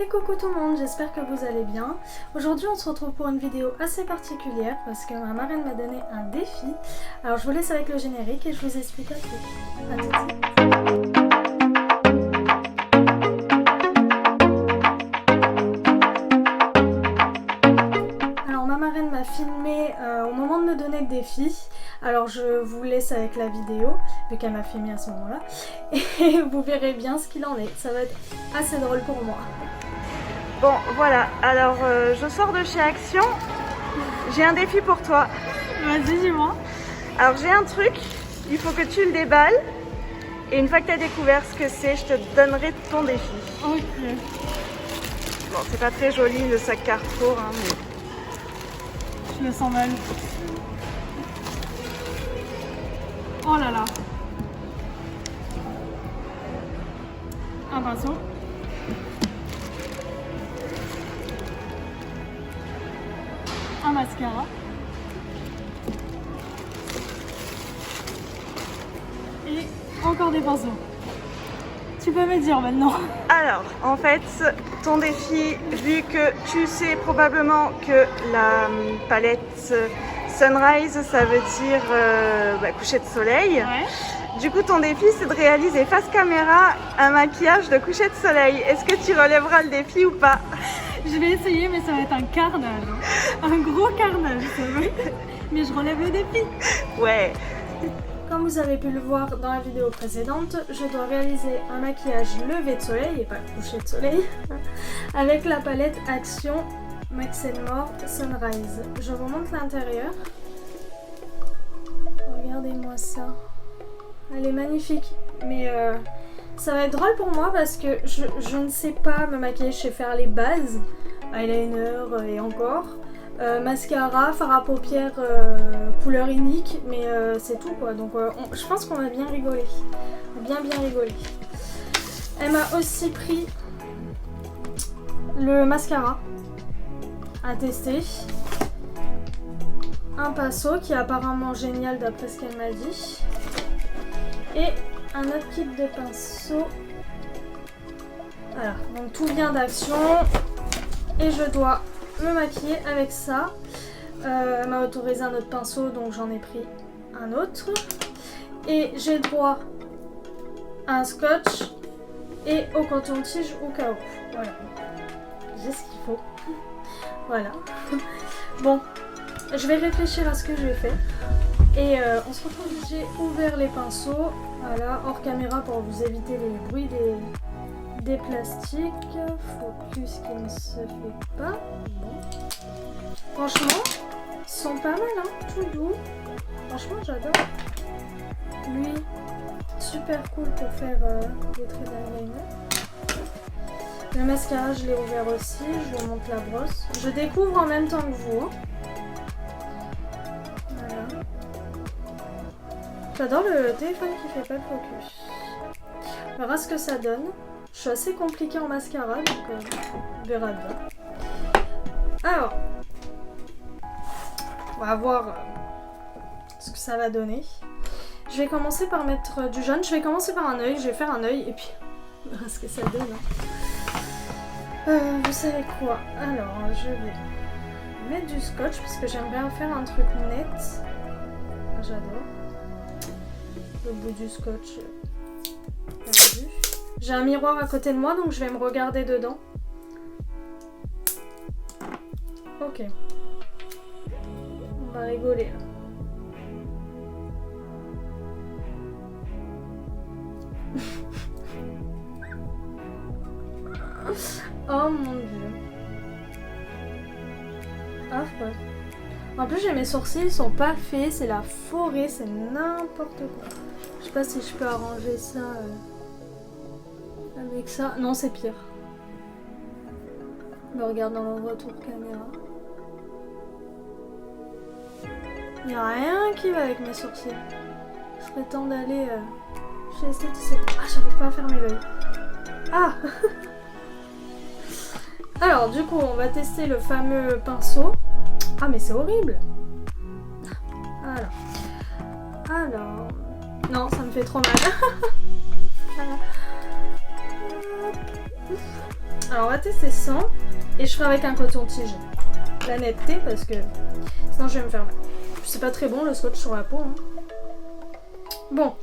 Et coucou tout le monde, j'espère que vous allez bien. Aujourd'hui on se retrouve pour une vidéo assez particulière parce que ma marraine m'a donné un défi. Alors je vous laisse avec le générique et je vous explique un truc. À tout de suite. Alors ma marraine m'a filmé au moment de me donner le défi. Alors je vous laisse avec la vidéo, vu qu'elle m'a filmé à ce moment-là. Et vous verrez bien ce qu'il en est. Ça va être assez drôle pour moi. Bon voilà, alors je sors de chez Action, j'ai un défi pour toi. Vas-y, dis-moi. Alors j'ai un truc, il faut que tu le déballes et une fois que tu as découvert ce que c'est, je te donnerai ton défi. Ok. Bon, c'est pas très joli le sac Carrefour, hein, mais... Je me sens mal. Oh là là. Un pinceau. Un mascara. Et encore des pinceaux. Tu peux me dire maintenant. Alors, en fait, ton défi, vu que tu sais probablement que la palette Sunrise, ça veut dire coucher de soleil. Ouais. Du coup, ton défi, c'est de réaliser face caméra un maquillage de coucher de soleil. Est-ce que tu relèveras le défi ou pas? Je vais essayer, mais ça va être un carnage. Un gros carnage, ça va. Mais je relève le défi. Ouais. Comme vous avez pu le voir dans la vidéo précédente, je dois réaliser un maquillage lever de soleil, et pas coucher de soleil, avec la palette Action Max More Sunrise. Je vous montre l'intérieur. Regardez-moi ça. Elle est magnifique, mais ça va être drôle pour moi parce que je ne sais pas me maquiller, je sais faire les bases, eyeliner et encore. Mascara, fard à paupières couleur unique, mais c'est tout quoi. Donc je pense qu'on va bien rigoler. Bien rigoler. Elle m'a aussi pris le mascara à tester. Un pinceau qui est apparemment génial d'après ce qu'elle m'a dit. Et un autre kit de pinceau. Voilà, donc tout vient d'Action. Et je dois me maquiller avec ça. Elle m'a autorisé un autre pinceau, donc j'en ai pris un autre. Et j'ai droit à un scotch et au coton-tige au cas où. Voilà. J'ai ce qu'il faut. Voilà. Bon, je vais réfléchir à ce que je vais faire. Et on se retrouve. J'ai ouvert les pinceaux. Voilà, hors caméra pour vous éviter les bruits des plastiques. Focus qui ne se fait pas. Bon. Franchement, ils sont pas mal, hein, tout doux. Franchement, j'adore. Lui, super cool pour faire des traits d'eyeliner. Le mascara, je l'ai ouvert aussi. Je vous montre la brosse. Je découvre en même temps que vous. Voilà. J'adore le téléphone qui fait pas le focus. On verra ce que ça donne. Je suis assez compliquée en mascara, donc on verra bien. Alors, on va voir ce que ça va donner. Je vais commencer par mettre du jaune. Je vais commencer par un œil. Je vais faire un œil et puis on verra ce que ça donne. Vous savez quoi? Alors, je vais mettre du scotch parce que j'aime bien faire un truc net. J'adore. Le bout du scotch perdu. J'ai un miroir à côté de moi, donc je vais me regarder dedans. Ok. On va rigoler là. Oh mon dieu. Affreux. En plus, j'ai mes sourcils, ils sont pas faits, c'est la forêt, c'est n'importe quoi. Je sais pas si je peux arranger ça avec ça. Non, c'est pire. Je me regarde dans le retour caméra. Il n'y a rien qui va avec mes sourcils. Il serait temps d'aller chez l'esthéticienne. Ah, j'arrive pas à fermer l'œil. Ah. Alors, du coup, on va tester le fameux pinceau. Ah, mais c'est horrible. Alors. Non, ça me fait trop mal. Voilà. Alors on va tester sans et je ferai avec un coton-tige. La netteté parce que sinon je vais me faire mal. C'est pas très bon le scotch sur la peau. Hein. Bon.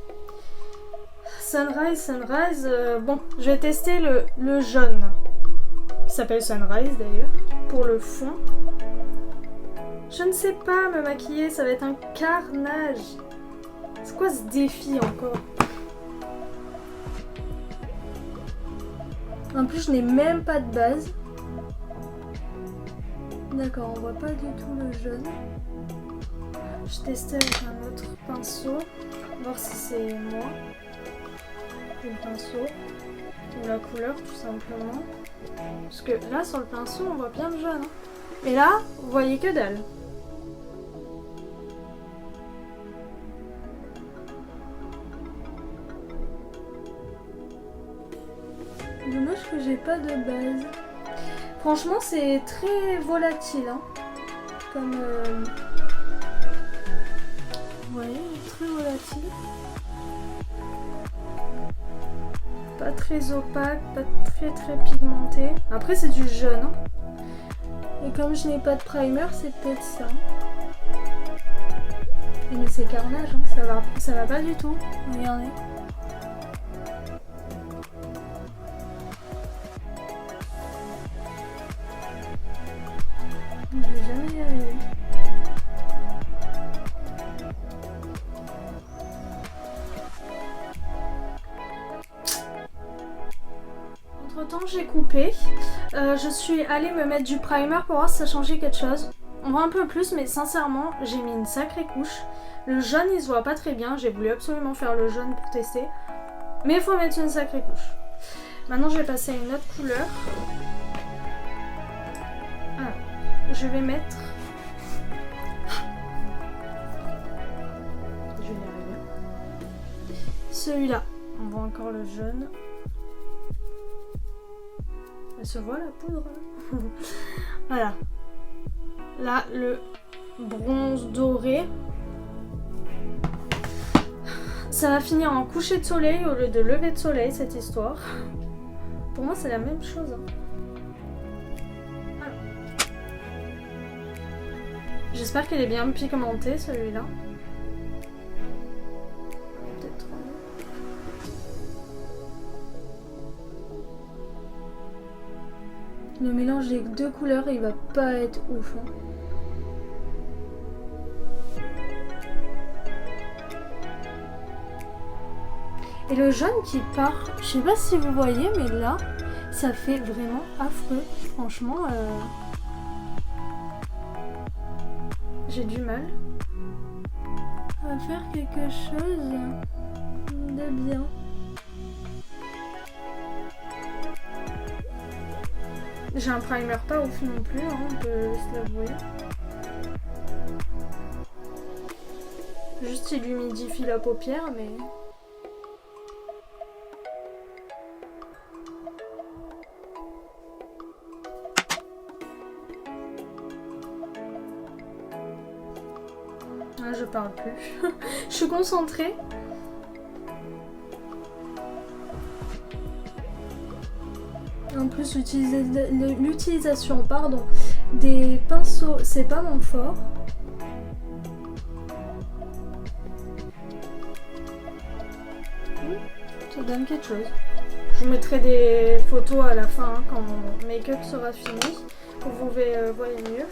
Sunrise. Bon, je vais tester le jaune. Qui s'appelle Sunrise d'ailleurs. Pour le fond. Je ne sais pas me maquiller, ça va être un carnage. C'est quoi ce défi encore? En plus, je n'ai même pas de base. D'accord, on voit pas du tout le jaune. Je testais avec un autre pinceau. Voir si c'est moi. Ou le pinceau. Ou la couleur, tout simplement. Parce que là, sur le pinceau, on voit bien le jaune. Hein. Mais là, vous voyez que dalle. Dommage que j'ai pas de base. Franchement, c'est très volatile. Hein. Comme... Ouais, très volatile. Pas très opaque, pas très pigmenté. Après, c'est du jaune. Hein. Et comme je n'ai pas de primer, c'est peut-être ça. Et mais c'est carnage, hein. Ça va pas du tout. Regardez. Je vais jamais y arriver. Entre temps j'ai coupé. Je suis allée me mettre du primer pour voir si ça changeait quelque chose. On voit un peu plus mais sincèrement j'ai mis une sacrée couche. Le jaune il se voit pas très bien. J'ai voulu absolument faire le jaune pour tester. Mais il faut mettre une sacrée couche. Maintenant je vais passer à une autre couleur. Ah. Je vais mettre... Je vais y arriver. Celui-là. On voit encore le jaune. Elle se voit la poudre. Voilà. Là, le bronze doré. Ça va finir en coucher de soleil au lieu de lever de soleil, cette histoire. Pour moi, c'est la même chose. Hein. J'espère qu'il est bien pigmenté celui-là. Peut-être. Le mélange des deux couleurs, il va pas être ouf. Hein. Et le jaune qui part, je sais pas si vous voyez, mais là, ça fait vraiment affreux. Franchement, j'ai du mal à faire quelque chose de bien. J'ai un primer pas ouf non plus, hein, on peut se l'avouer. Juste il humidifie la paupière, mais... Ah, je parle plus. Je suis concentrée. En plus, l'utilisation des pinceaux, c'est pas mon fort. Ça donne quelque chose. Je vous mettrai des photos à la fin hein, quand mon make-up sera fini pour que vous voyez mieux.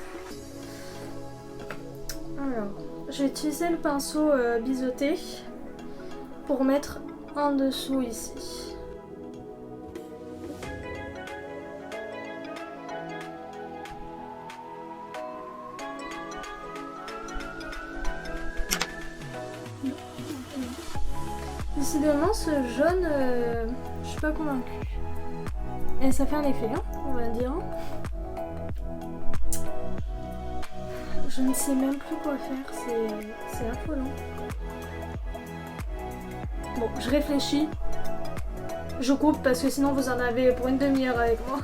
Alors, j'ai utilisé le pinceau biseauté pour mettre en dessous ici. Décidément, ce jaune, je suis pas convaincue. Et ça fait un effet, hein, on va dire. Je ne sais même plus quoi faire, c'est affolant. Bon, je réfléchis. Je coupe parce que sinon vous en avez pour une demi-heure avec moi.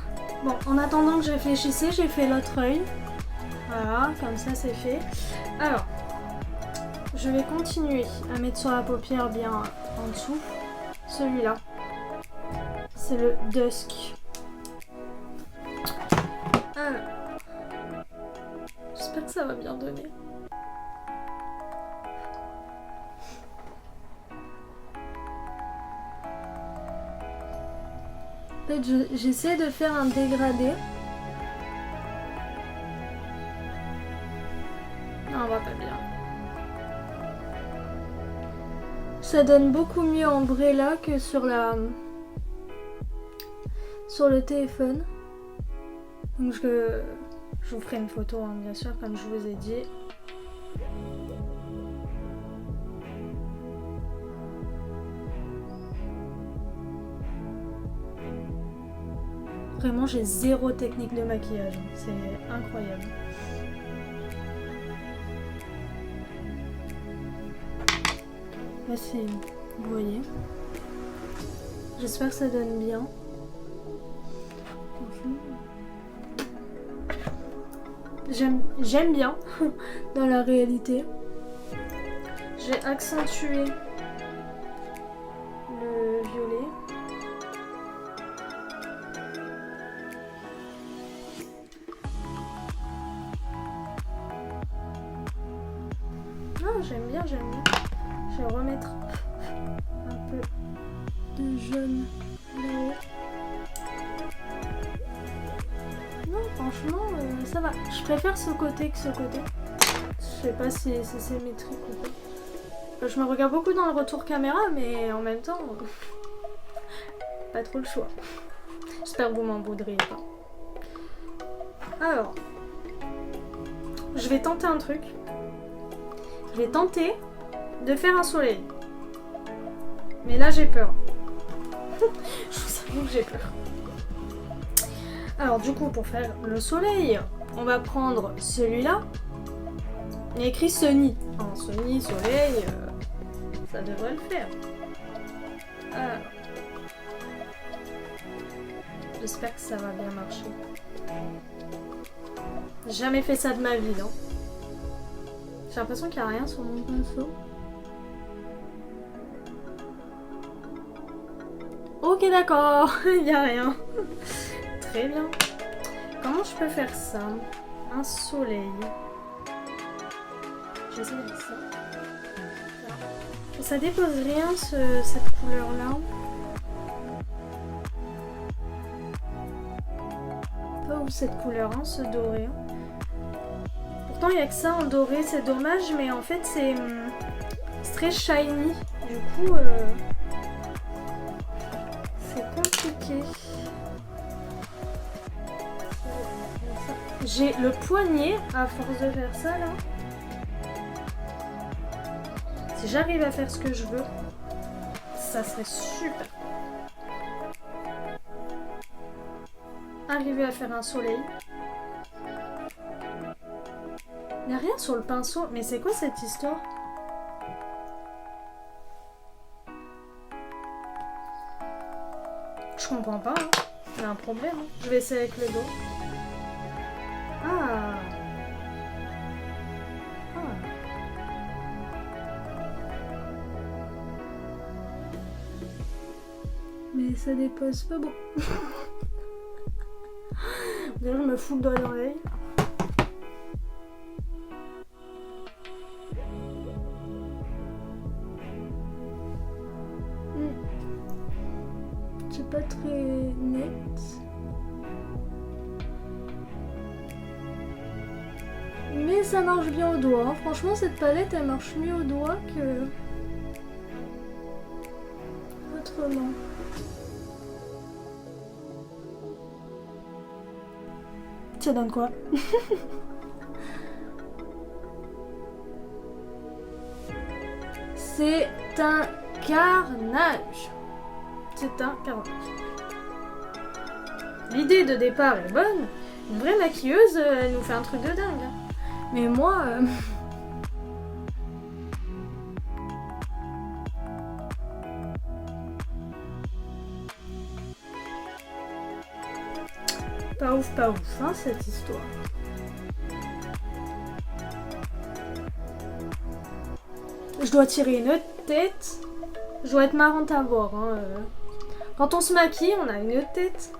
Bon, en attendant que je réfléchissais, j'ai fait l'autre œil. Voilà, comme ça c'est fait. Alors, je vais continuer à mettre sur la paupière bien en dessous. Celui-là. C'est le Dusk. Alors, j'espère que ça va bien donner. En fait, j'essaie de faire un dégradé. Non, on va pas bien. Ça donne beaucoup mieux en vrai là que sur le téléphone. Donc je vous ferai une photo, hein, bien sûr, comme je vous ai dit. Vraiment, j'ai zéro technique de maquillage. C'est incroyable. Là, c'est... Vous voyez. J'espère que ça donne bien. J'aime bien dans la réalité. J'ai accentué le violet. Ah, j'aime bien, j'aime bien. Je vais remettre un peu de jaune là-haut. Non, franchement, ça va. Je préfère ce côté que ce côté. Je sais pas si c'est symétrique ou pas. Je me regarde beaucoup dans le retour caméra, mais en même temps, pas trop le choix. J'espère que vous m'en voudriez pas. Alors, je vais tenter un truc. Je vais tenter de faire un soleil. Mais là, j'ai peur. Je vous avoue que j'ai peur. Alors du coup, pour faire le soleil, on va prendre celui-là. Il y a écrit Sunny. En Sunny, soleil, ça devrait le faire. Alors, j'espère que ça va bien marcher. J'ai jamais fait ça de ma vie, non? J'ai l'impression qu'il n'y a rien sur mon pinceau. Ok, d'accord, il n'y a rien. Très bien. Comment je peux faire ça? Un soleil. J'essaie de faire ça. Ça dépose rien, cette couleur-là. Pas où cette couleur, hein, ce doré. Pourtant, il n'y a que ça en doré, c'est dommage, mais en fait, c'est très shiny. Du coup, c'est compliqué. J'ai le poignet, à force de faire ça, là. Si j'arrive à faire ce que je veux, ça serait super. Arriver à faire un soleil. Il n'y a rien sur le pinceau. Mais c'est quoi cette histoire? Je comprends pas. Hein. Il y a un problème. Hein. Je vais essayer avec le dos. Ah. Mais ça dépose pas bon. D'ailleurs, je me fous le doigt dans l'œil. C'est pas très net. Mais ça marche bien au doigt. Hein. Franchement, cette palette, elle marche mieux au doigt que autrement. Ça donne quoi? C'est un carnage. C'est un carnage. L'idée de départ est bonne. Une vraie maquilleuse, elle nous fait un truc de dingue. Mais moi... Pas ouf, hein, cette histoire. Je dois tirer une tête. Je dois être marrante à voir. Hein. Quand on se maquille, on a une tête.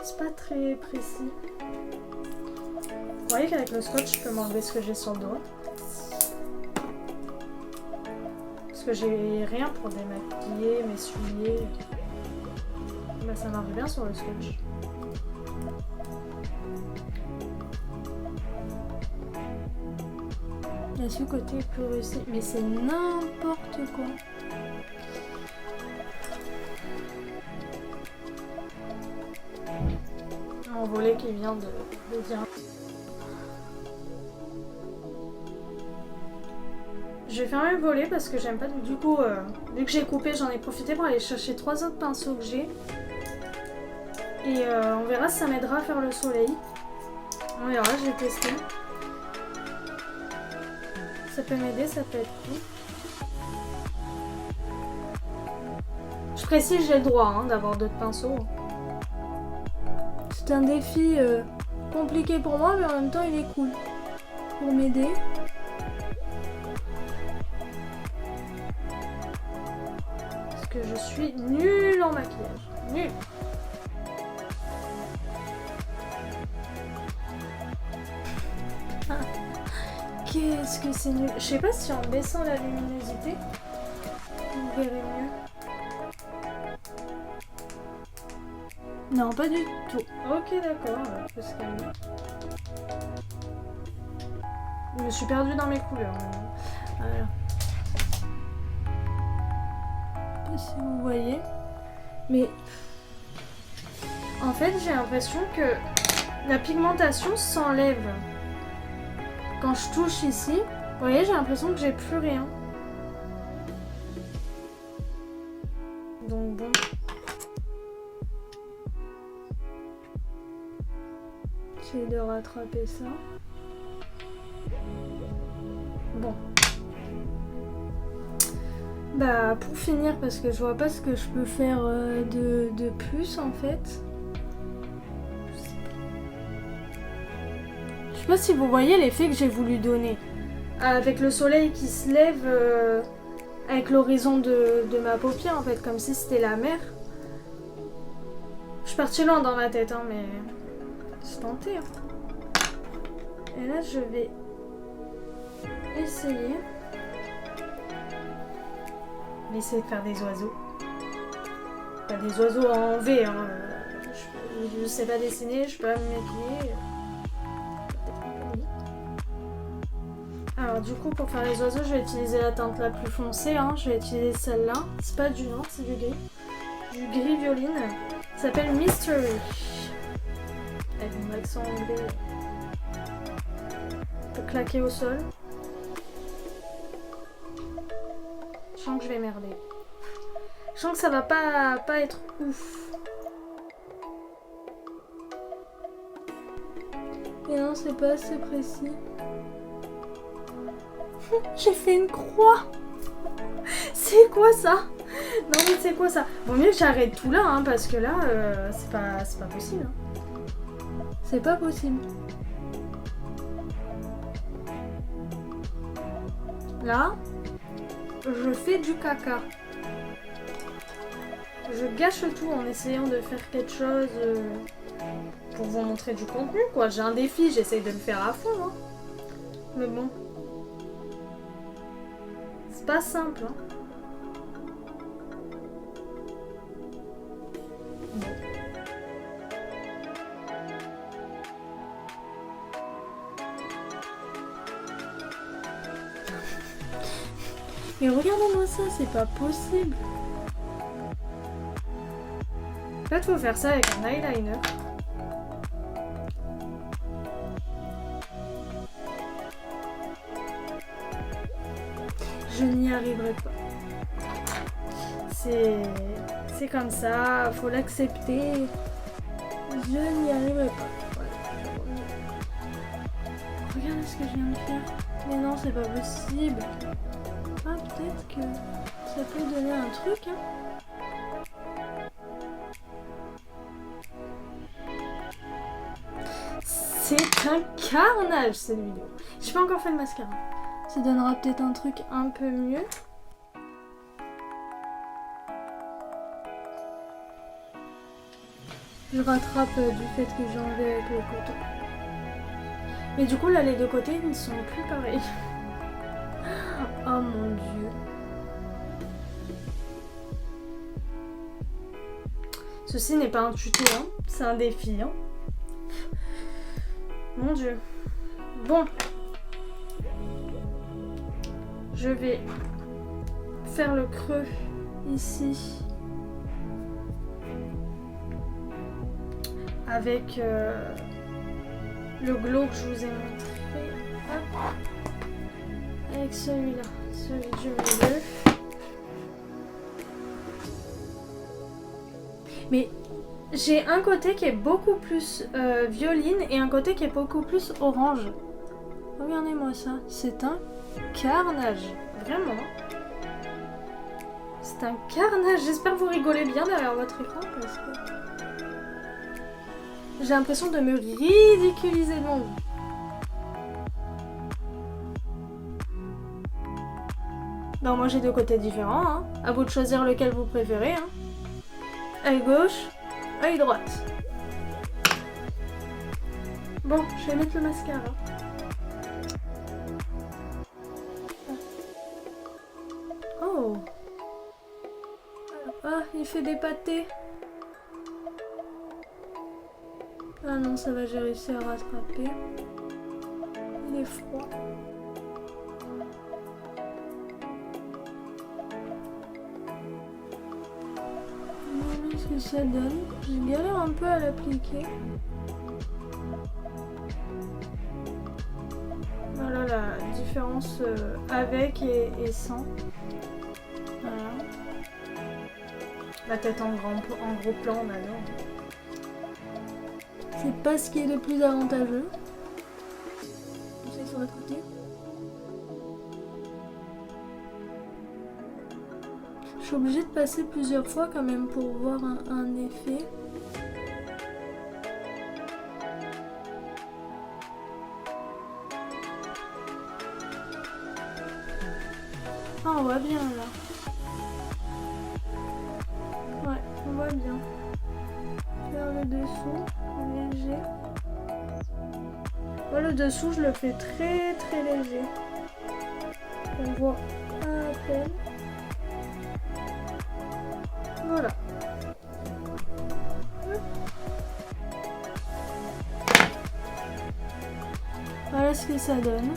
c'est pas très précis. Vous voyez qu'avec le scotch, je peux m'enlever ce que j'ai sur le doigt. Parce que j'ai rien pour démaquiller, m'essuyer. Bah, ça marche bien sur le scotch. Et ce côté est plus réussi. Mais c'est n'importe quoi. Un volet qui vient de dire. Je vais fermer le volet parce que j'aime pas. Du coup, vu que j'ai coupé, j'en ai profité pour aller chercher 3 autres pinceaux que j'ai. Et on verra si ça m'aidera à faire le soleil. On verra, je vais tester. Ça peut m'aider, ça peut être cool. Je précise, j'ai le droit hein, d'avoir d'autres pinceaux. C'est un défi compliqué pour moi, mais en même temps, il est cool. Pour m'aider. Parce que je suis nulle en maquillage. Nulle. Qu'est-ce que c'est nul. Je sais pas si en baissant la luminosité, vous verrez mieux. Non, pas du tout. Ok, d'accord. Je peux se calmer. Je me suis perdue dans mes couleurs. Voilà. Je sais pas si vous voyez. Mais en fait, j'ai l'impression que la pigmentation s'enlève. Quand je touche ici, vous voyez, j'ai l'impression que j'ai plus rien. Donc bon. J'essaie de rattraper ça. Bon. Bah pour finir, parce que je vois pas ce que je peux faire de plus en fait. Je sais pas si vous voyez l'effet que j'ai voulu donner. Avec le soleil qui se lève avec l'horizon de ma paupière en fait, comme si c'était la mer. Je suis partie loin dans ma tête, hein, mais c'est tenté. Hein. Et là, je vais essayer. Je vais essayer de faire des oiseaux. Pas des oiseaux en V, hein. Je sais pas dessiner, je peux pas me maquiller. Alors du coup pour faire les oiseaux je vais utiliser la teinte la plus foncée, hein. Je vais utiliser celle-là, c'est pas du noir, c'est du gris violine, ça s'appelle Mystery, avec mon accent anglais, on peut claquer au sol, je sens que je vais merder, je sens que ça va pas être ouf, et non c'est pas assez précis. J'ai fait une croix. C'est quoi ça? Non mais c'est quoi ça? Vaut mieux que j'arrête tout là hein, parce que là c'est pas possible. Hein. C'est pas possible. Là, je fais du caca. Je gâche tout en essayant de faire quelque chose pour vous montrer du contenu quoi. J'ai un défi, j'essaye de le faire à fond. Hein. Mais bon. C'est pas simple. Hein. Bon. Mais regardez-moi ça, c'est pas possible. En fait, faut faire ça avec un eyeliner. Je n'y arriverai pas. C'est comme ça, faut l'accepter. Je n'y arriverai pas. Voilà. Regardez ce que je viens de faire. Mais non, c'est pas possible. Ah, peut-être que ça peut donner un truc. Hein. C'est un carnage cette vidéo. J'ai pas encore fait le mascara. Ça donnera peut-être un truc un peu mieux. je rattrape du fait que j'ai enlevé avec le coton. Mais du coup là les deux côtés ils ne sont plus pareils. Oh mon dieu. Ceci n'est pas un tuto, hein. C'est un défi. Hein. Mon dieu. Bon. Je vais faire le creux ici. Avec le glow que je vous ai montré. Hop. Avec celui-là. Celui du milieu. Mais j'ai un côté qui est beaucoup plus violine et un côté qui est beaucoup plus orange. Regardez-moi ça. C'est un carnage. Vraiment. C'est un carnage. J'espère que vous rigolez bien derrière votre écran parce que j'ai l'impression de me ridiculiser devant vous. Non, moi j'ai deux côtés différents. Hein. À vous de choisir lequel vous préférez. Hein. Œil gauche, œil droite. Bon, je vais mettre le mascara. Oh. Ah, il fait des pâtés. Ah non, ça va, j'ai réussi à rattraper. Il est froid. Ce que ça donne. Je galère un peu à l'appliquer. Voilà la différence avec et sans. Voilà. La tête en gros plan, on adore. C'est pas ce qui est le plus avantageux. C'est sur l'autre côté. Je suis obligée de passer plusieurs fois quand même pour voir un effet. Ah, on voit bien là. Ouais, on voit bien. Vers le dessous, léger. Moi, le dessous, je le fais très très léger. On voit à peine. Voilà. Voilà ce que ça donne.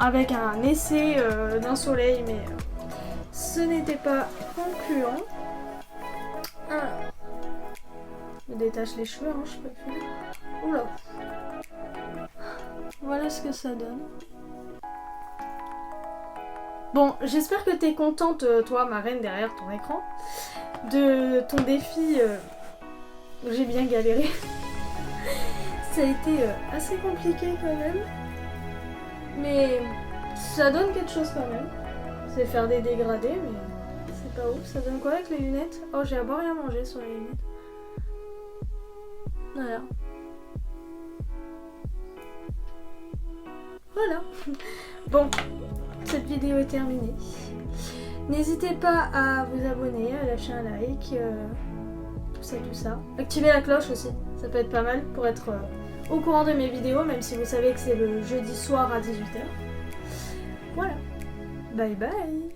Avec un essai d'un soleil, mais ce n'était pas concluant. Ah. Je détache les cheveux, hein, je peux plus. Oula. Voilà ce que ça donne. Bon, j'espère que tu es contente, toi, ma reine, derrière ton écran, de ton défi. J'ai bien galéré. Ça a été assez compliqué quand même. Mais ça donne quelque chose quand même. C'est faire des dégradés, mais c'est pas ouf. Ça donne quoi avec les lunettes? Oh, j'ai à boire et à manger sur les lunettes. Voilà. Voilà. Bon, cette vidéo est terminée. N'hésitez pas à vous abonner, à lâcher un like, tout ça. Activez la cloche aussi, ça peut être pas mal pour être au courant de mes vidéos, même si vous savez que c'est le jeudi soir à 18h. Voilà. Bye bye.